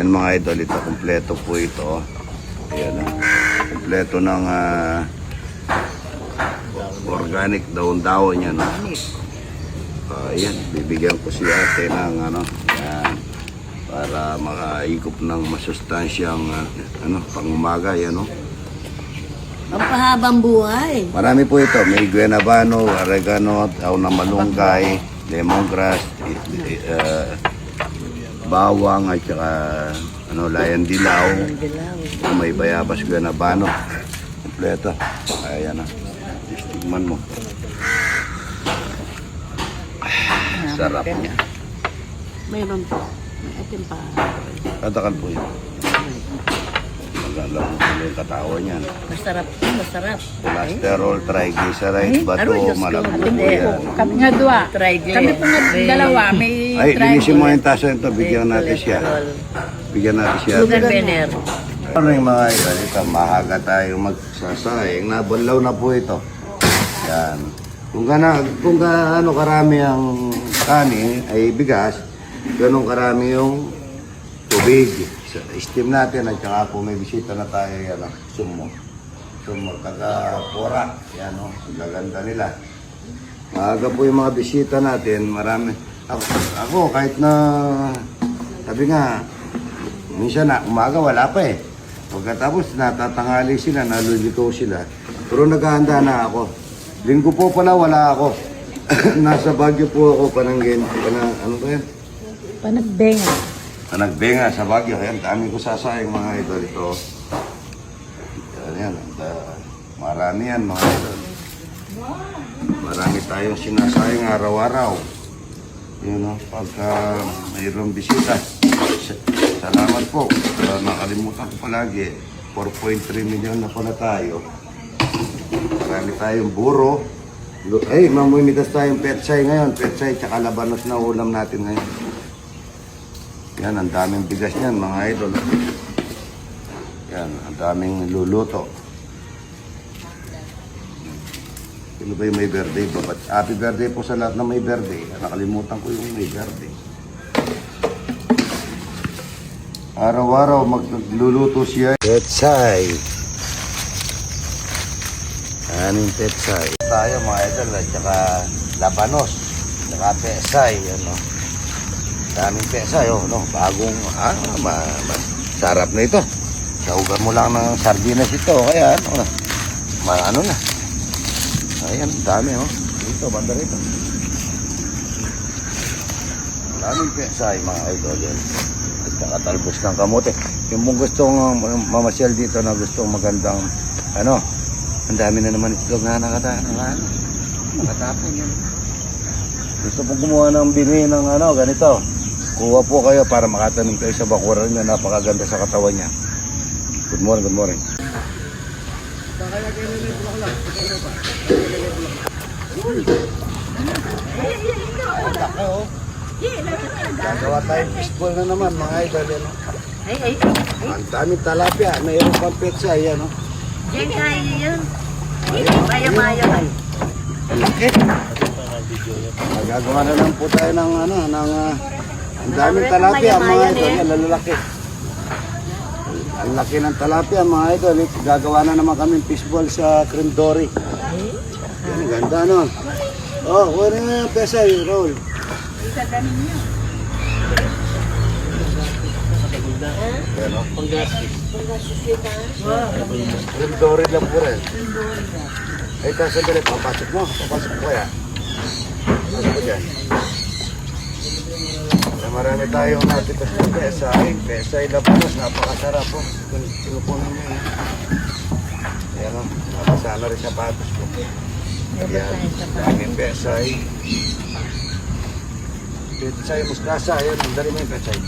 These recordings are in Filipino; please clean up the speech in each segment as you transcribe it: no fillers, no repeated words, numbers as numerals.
Yan mga idol, ito kumpleto po ito. Ayan, kumpleto ng organic daon-daon yan. Ayan, bibigyan ko si ate ng yan, para makaikop ng masustansyang pangumaga. Yan, Pampahabang buhay. Marami po ito. May guenabano, oregano, daon ng malunggay, lemongrass, bawang at saka layan dilaw. May bayabas, guenabano. Kompleto. Ayan na. Tistigman mo. Sarap niya. Mayroon po. May atin pa. Katakan po yun. Magalaw po yung katawan niyan. Masarap. Masarap. Cholesterol, triglyceride, bato, malabo po yan. Kami nga dua. Kami po nga dalawa. May Ay, linisin mo yung tasa ito. Bigyan natin siya. Bigyan natin siya. Sugar Benner. Ano yung mga idol? Ito, mahaga tayo magsasaing. Nabalaw na po ito. Yan. Kung gaano karami ang kanin ay bigas, ganun karami yung tubig. Steam natin at saka po may bisita na tayo, sumo. Sumo, taga-pora. Yan, ang gaganda nila. Maaga po yung mga bisita natin, marami. Ako kahit na, sabi nga, minsan na, umaga wala pa eh. Pagkatapos natatangali sila, nalulikaw sila. Pero naghahanda na ako. Linggo po pala wala ako. Nasa Baguio po ako, Pananggin. Ano ba yan? Panagbenga. Panagbenga sa Baguio. Ayan, dami ko sasayang mga idol ito. Ayan, marami yan mga idol. Marami tayong sinasayang araw-araw. Yun, pagka mayroong bisita. Salamat po. Nakalimutan ko palagi. 4.3 million na pala tayo. Marami tayong buro. Ay, mamimitas tayong petsay ngayon. Petsay, tsaka labanos na ulam natin ngayon. Yan, ang daming bigas niyan, mga idol. Yan, ang daming luluto. Sino ba yung may birthday? Happy birthday po sa lahat na may birthday. Nakalimutan ko yung may birthday. Araw-araw magluluto siya. Petsay. Aning petsay. Tayo mga idol at saka labanos. Saka petsay. Daming petsay. Bagong sarap na ito. Saugan mo lang ng sardinas ito. Kaya ano na. Ayan, dami Dito, banda rito. Daming petsay mga idol. At saka talbos ng kamote. Yung mong gustong mamasyal dito na gustong magandang ang dami na naman itlog na nakatapon yan. Gusto pong kumuha ng bini ng ganito. Kuha po kayo para makatanim kayo sa bakuran niya. Napakaganda sa katawan niya. Good morning, good morning. Gagawa tayong fishball na naman mga idol. Ang daming talapia. Mayroon pang petsa. Yan Diyan kaya yun. Maya-maya ka. Laki. Magagawa na lang po tayo ng ang daming talapia mga idol. Lalaki. Ang laki ng talapia mga idol. Gagawa na naman kami fishball sa cream dory. Yan, ganda kuha na yung pesa yung roll. Cream dory lang po rin. Ay, sandali, papasok mo kaya. Pasok ko dyan. Marami tayong natitas ng pesay labanos, napakasarap po. Pinupunin nyo Ayan napasa na rin sapatos ko. Ayan, daming pesay. Pesay, mustasa, ayan, dali mo yung pesay.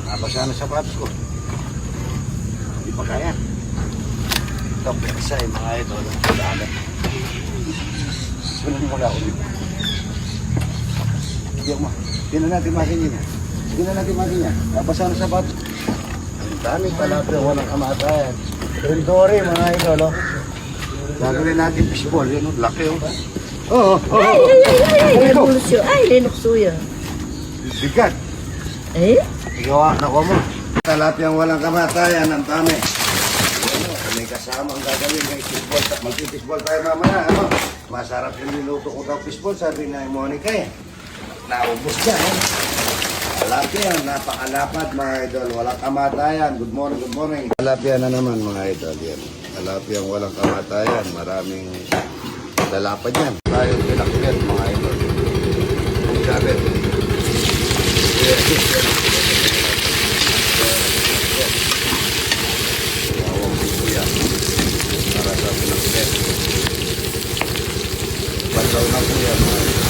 Napasa na sapatos ko. Hindi pa kaya. Ito, pesay, mga idol. Dami. Sunod mo lang ulit. Hindi na natin makin yan. Napasa na sapatos. Ang daming talapia, walang kamatayan. Rendore, mga idol. Gagawin natin fishball. Yun, laki. Ay, linukso yan. Bigat. Eh? Igawa, nakuha mo. Talapyang walang kamatayan, ang dami. Ano, may kasamang gagawin kay fishball. Magpipishball tayo mamaya, ano? Masarap yung niluto ko daw fishball, sabi na yung Monica eh. Naubos ka, eh. Talapya, napakalapad mga idol, walang kamatayan. Good morning, good morning. Talapya na naman mga idol, yan. Talapyang walang kamatayan, maraming lalapad yan. Tayo pinakit mga idol. Ang sabit. Bawang buya para sa pinakit. Bandaw na po yan mga idol.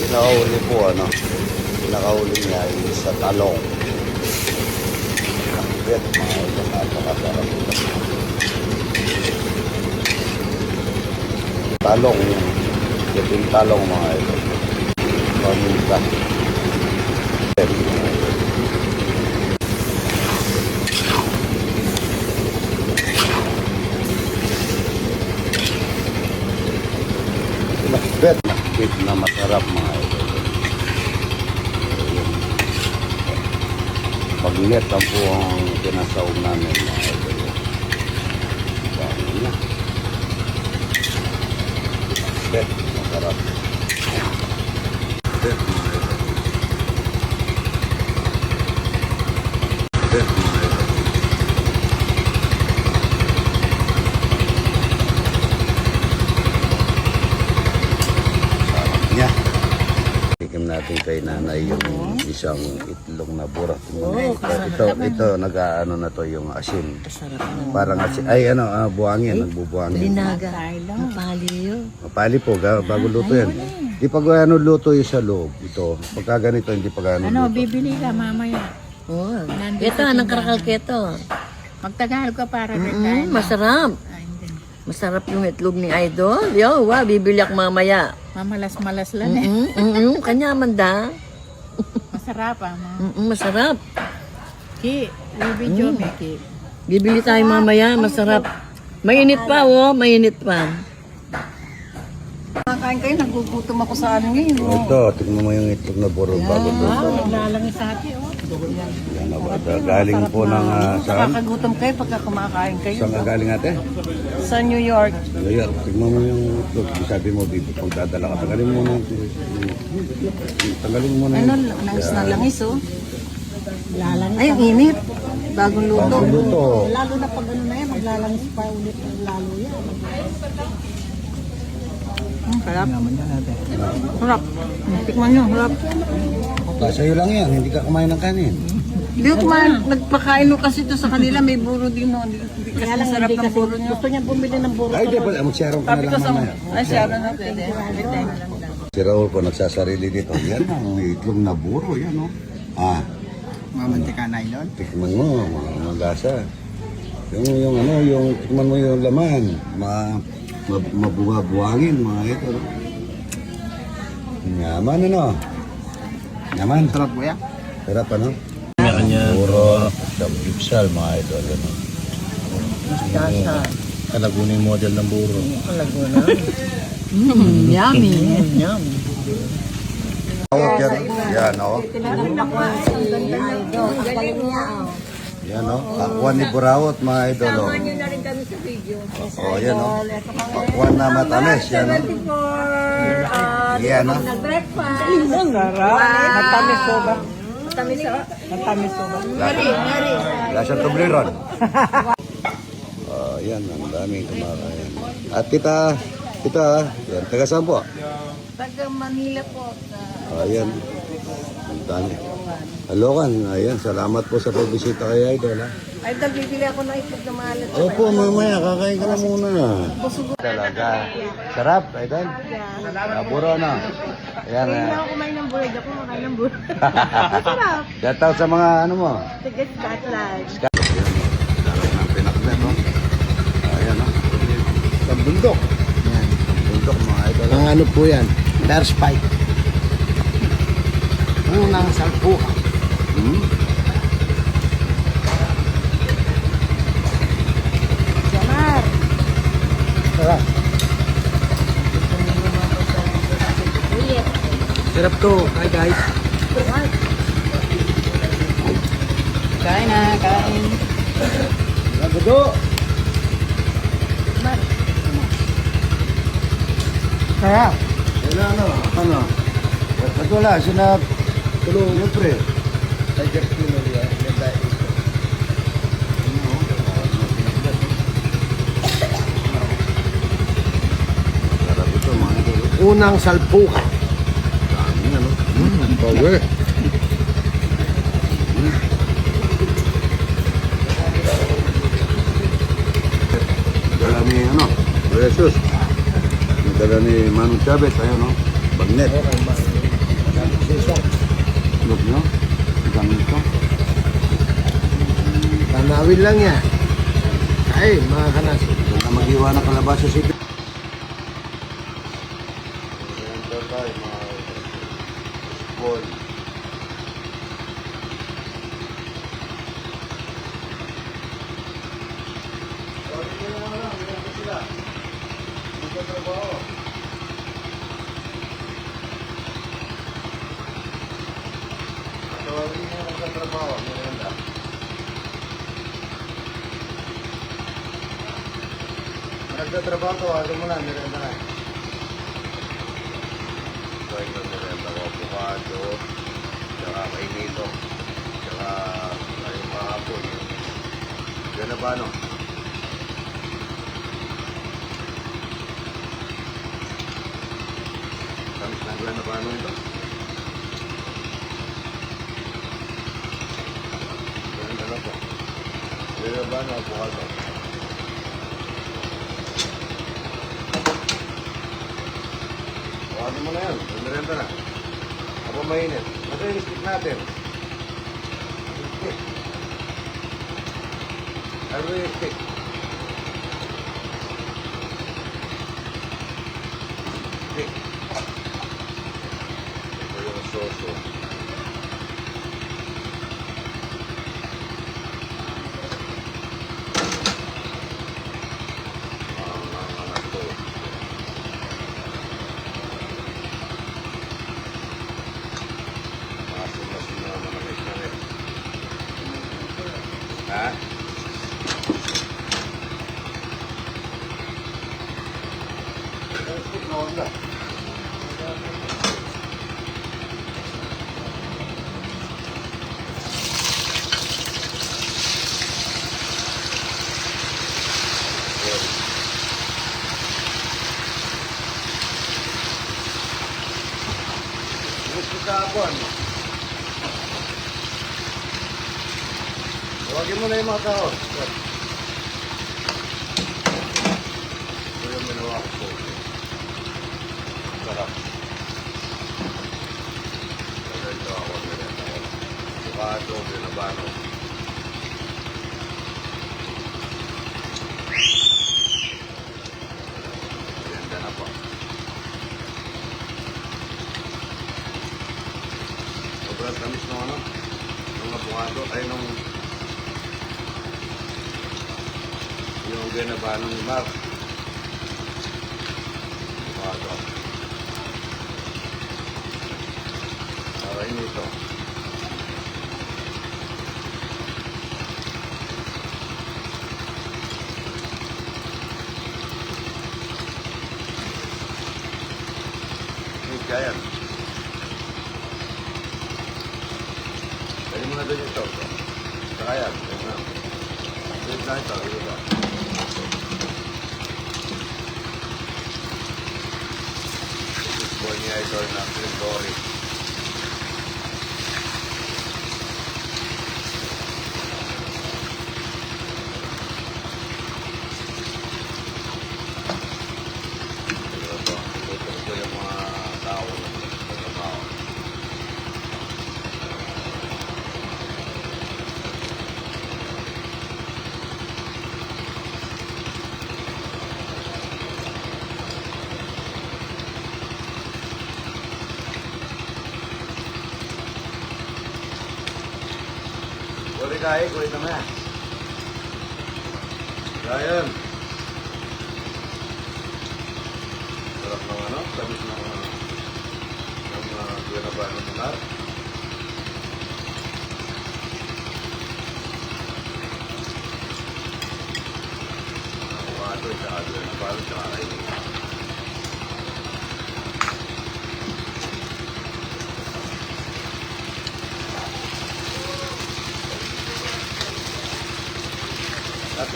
Pinakahuli po ano, pinakahuli niya ay sa talong. Nakbet mga ito, napakasarap ito. Talong yun, ito yung talong mga ito. Paminta. Nakbet, nakbet na masarap mga ito. Pag-net ang po ang pinasaw namin mga ito. Dami niya. Bet, masarap. Bet, mga ito. Bet, mga ito. Sarap niya. Tikim natin kay nanay yung isang itlog na burak. Ito, nag-ano na to yung asin. Masarap na. Parang asin, ay ano, buhangin, nagbubuhangin. Linaga. Mapali yun. Mapali po, bago luto yan. Di pa ano luto yung sa loob. Ito, pagka ganito, hindi pa gano'n Ano, luto. bibili ka mamaya. Oh. Nandito Ito, sa anong tindahan. karakalketo. Magtagalog ka para rin tayo. Masarap. Ay, hindi. Masarap yung itlog ni Idol. Yo, bibili ako mamaya. Mamalas-malas lang eh. Kanya manda. Masarap ah. Masarap. Ki, video me, Ki. Bibili tayo mamaya, masarap. Mainit pa, mainit pa. Kakain kayo, nagugutom ako sa ano ngayon. Ito, tingnan mo yung itlog na burog bago luto. Naglalangis sa hati, oh. Yan, galing po ng saan? Nakakagutom kayo pagka kumakain kayo. Saan ka galing ate? Sa New York. Ayan, tingnan mo yung itlog. Sabi mo, bibi, pag dadala ka, tagalin mo na. Tagalin mo na. Ano, langis na langis oh. Lalangis. Ay, ang init. Bagong luto. Bago luto. Lalo na pag ano na yan, maglalangis pa ulit lalo yan. Sarap. Sarap. Tikman nyo, sarap. Sa'yo lang yan, hindi ka kumain ng kanin. Hindi ko kumain, nagpakain ko kasi ito sa kanila, may buro din no. Hindi kasi sarap ng buro nyo. Gusto niya bumili ng buro. Ay, di pa, magsarong ka Sabi na ko lang sa mamaya. ay siya na pwede. Si Raul po nagsasarili dito. Yan ang itlog na buro, yan o. Mamantika na yun. Tikman mo, magasa. Yung tikman mo yung laman. Mabuha-buhangin, mga ito. No? Yaman, ano? Yaman. Sarap kuya. Sarap, ano? Kanya-kanya. Puro, siyal, mga ito. Ano? Mustasa. Kalagunin model ng buro. Laguna. Yummy. Yum. Yan, o. Yan, o. Pakwan ni Burawot, mga idol, o. O, yan, o. Pakwan na matamis, yan, o. Yan, o. Matamis po ba? Matamis po ba? Lasa tubliron. Yan, ang daming kumakain. At kita, yan, taga saan po? Taga Manila po. Ayan, ang dami. Halokan, ayan, salamat po sa pagbisita kay Idol, ha. Idol, bibili ako ng itlog na maalat. Opo, mamaya, kakain ka na muna. Talaga. Sarap, Idol. Puro na. Ayan, Hindi ako kumain ng burger, ako kumakain ng burger. shout out sa mga ano mo. Tigas Scotland. Ayan, ang pinakbet, no? Ayan, no? Sa bundok. Ang ano po yan? First fight. Unang salpukan. Hmm? Jamar. Sarap. Sarap to. Hi guys. Kain na, kain. Lagodo. Sarap. Ano? Ba't wala? Sinap. Tulong. Siyempre. Sarap ito, mga idol. Unang salpukan. Dami, ano? Power. Dala ni, ano? Precious. Dala ni Manong Chavez, ayun, no? Bagnet. Look nyo. Ang dami ito. Tanawin lang yan. Ay, mga kanas. Doon na mag-iwa ng kalabasa si Ayan tayo, mga boy. Tawagin niya lang sa trabaho, merenda. Nagtatrabaho ko, ano mo na, merenda na. Tawagin na merenda ko, avocado, tsaka kainito, tsaka ayun kahapon. Yan na ba, no? Tamis na gula na ba, no, ito? Merenda na po. Yan na ba, no, avocado? Ano mo na yan? Merenda na. Ako mainit. Kasi yung stick natin. Stick. Ano yung stick? Stick. Ito yung soso. Ang anak ko. Masin na manamit na rin. Ha? Stick na wala. Gusto ka ako, ano? Tawagin mo na yung mga tao. Ito yung ginawa ko. Sarap. Naganda ako. Sukado, binabano. Ganda na po. Sobrang tamis ng ano? Ng avocado. Ay, nung yung binabano ni Mark. Avocado. Para ito. Kaya. Pwede mo na doon yung top. Kaya. Doon na ito. This boy niya ito ng Gregory. Ito yung mga tao na trabaho. Sorry kaya, kulit naman. Ryan. Sarap ng ano, tamis ng Buena ng Munar. Avocado, tsaka Buena Bano, tsaka kainin.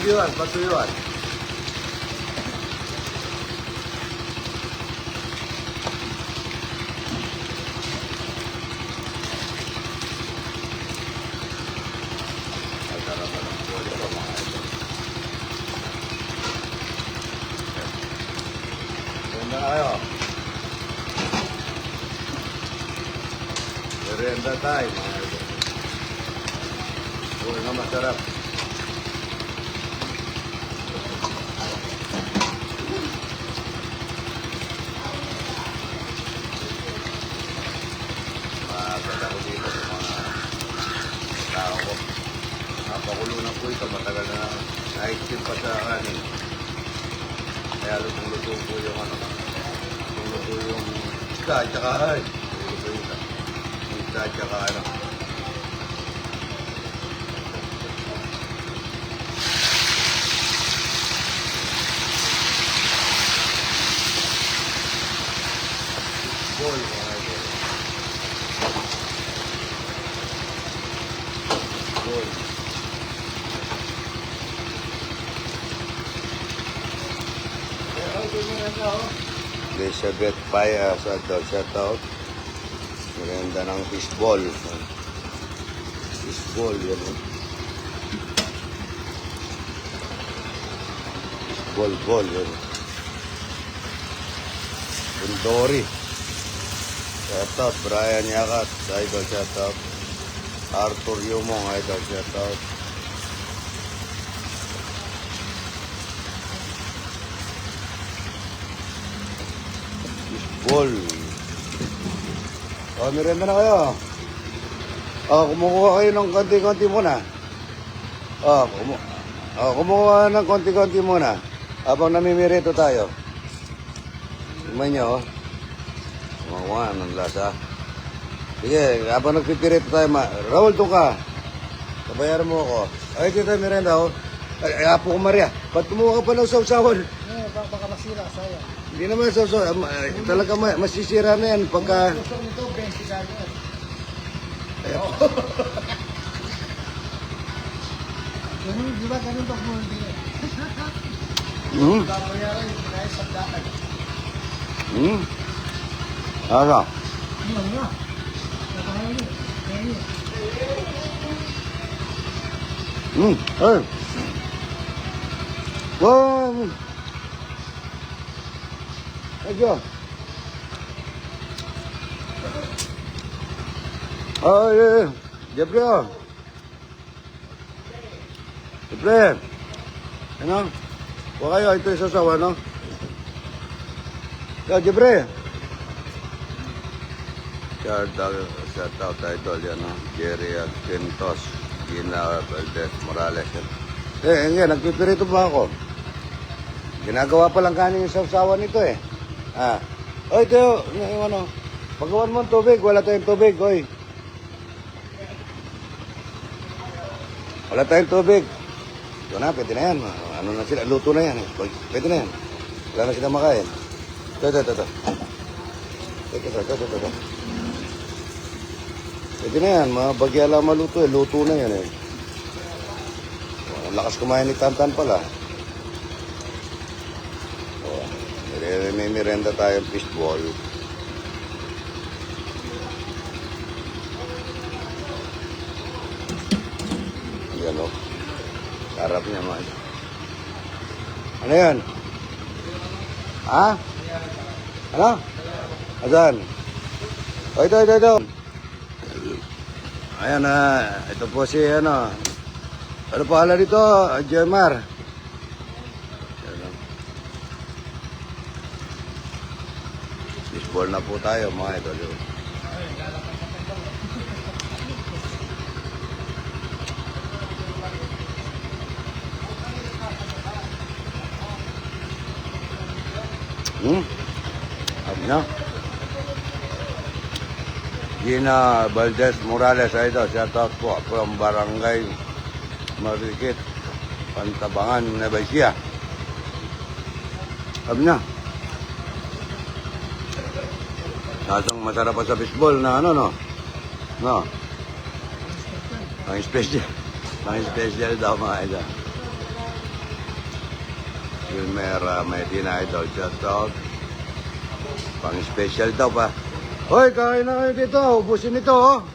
Patuyuan. Ang sarap na ng poli ito, mga ito. Ganda na kayo. Merienda tayo, mga ito. Uy, nga masarap. Maganda ko dito sa mga tao ko. Napakulo na po ito. Matagal na na-steam pa sa kanin. Kaya lutong-luto po yung ano. Lutong-luto yung isda at saka ay. Lutong-luto yung isda at saka ano. Boy, mga ito. Boy. Elizabeth Paya sa shoutout. Maganda ng fishball. Fishball, yan. Fishball, yan. Bundori. Shoutout, Brian Yakat, idol shoutout. Arthur Yumong, idol shoutout. Fishball. Oh, merienda na kayo. Oh, kumukuha kayo ng konti-konti muna. Kumukuha ng konti-konti muna. Habang namimirito tayo. Tingnan nyo, oh. Kumukuha ng lasa. Sige, habang nagpipirito tayo, Raul, doon ka. Kabayaran mo ako. Ay, dito tayo merienda, oh. Ay, Apo ko Maria. Ba't kumuha ka pa ng sausawan? Baka masira, saya. Hindi naman sausawan. Talaga masisira na yan pagka... Gusto nito, 20 gano'n. Ganun, di ba ganun pag hindi eh. Babayaran yung kaya sa daan. Ano? Ano nga? Babayaran yun. Ay. Wow. Ayo. Ay, Jeffrey. Jeffrey. Ano? Huwag kayo, ito yung sasawa, no? Yo, Jeffrey. Shout out idol yan, no? Jerry Quintos, Gina Valdez Morales. Yan, nagpipirito pa ako. Ginagawa pa lang kanin yung sasawa nito, eh. Oy, Teo, yung ano, pagawan mo ng tubig, wala tayong tubig, oy. Wala tayong tubig. Ito na, pwede na yan. Ano na sila, luto na yan. Pwede na yan. Wala na sila makain. Ito. Pwede na yan, mga bagya lang maluto eh. Luto na yan eh. Ang lakas kumain ni Tantan pala. May merenda tayong fishball. Yan o. Sarap niya man. Ano yan? Ha? Ano? Asan? O ito. Ayan na. Ito po si ano. Ano pangalan dito? Jemar. Fishball na po tayo mga idol. Sabi na. Gina Valdez Morales, idol. Shout out po from Barangay Marikit, Pantabangan, Nueva Ecija. Sabi na. Sasang masarap pa sa baseball na ano, no? No? Pang special. Pang special daw mga idol. Wilmera Medina, idol. Shout out. Pang special daw pa. Hoy, kain na kayo dito. Ubusin ito, oh.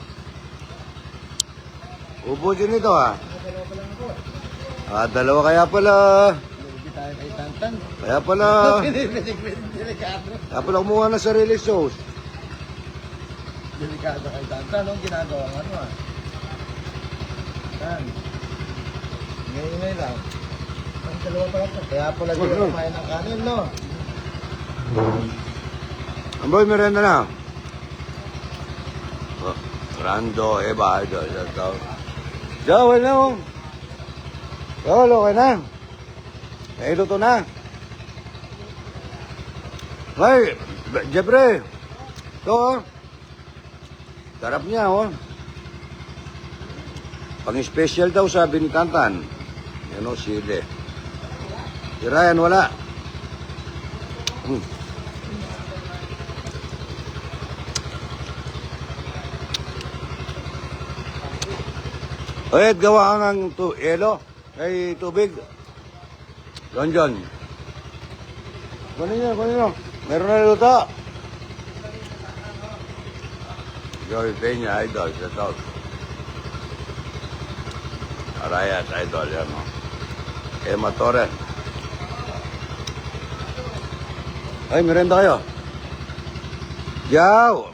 Ubusin ito, ah. Dalawa kaya pala. Hindi tayo kay Tantan. Kaya pala. Kaya pala kumuha ng sarili sauce. Delikado kay Tantan. Anong ginagawa ng ano ah? Yan. Ngayon lang. Ang dalawa pala ito. Kaya pala sila kumain ng kanin, no? Amboy, merenda na. Oh, Rando, Eba, idol. Shout out. Jawal na, oh. Jawal, okay na. Eh, luto na. Ay, Jeffrey. Ito, oh. Sarap niya, oh. Pang-special daw, sabi ni Tantan. Yan, oh, sili. Si Ryan, wala. Oye, gawa ka ng yelo kay tubig. John. Kunin nyo. Meron na luto. Joey Peña, idol. Shout out. Arayas, idol. Yan, no? Emma Torres. Ay, merenda kayo. Yaw!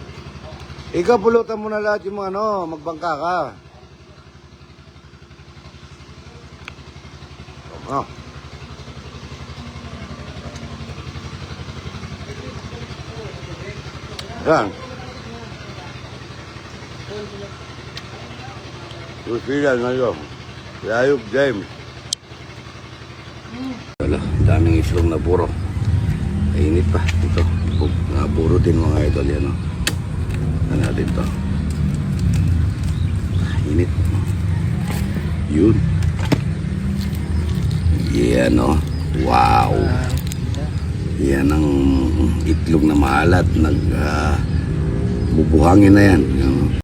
Ikaw pulutan mo na lahat yung mga magbangka ka. Oh. Yan. Susilan na yun. Ayub James. Wala, daming islong na puro. Init pa. Ito. Puro din mga idol yan. Ano natin to? Init. Yun. Yan, oh. Wow. Yan ang itlog na maalat. Bubuhangin na yan.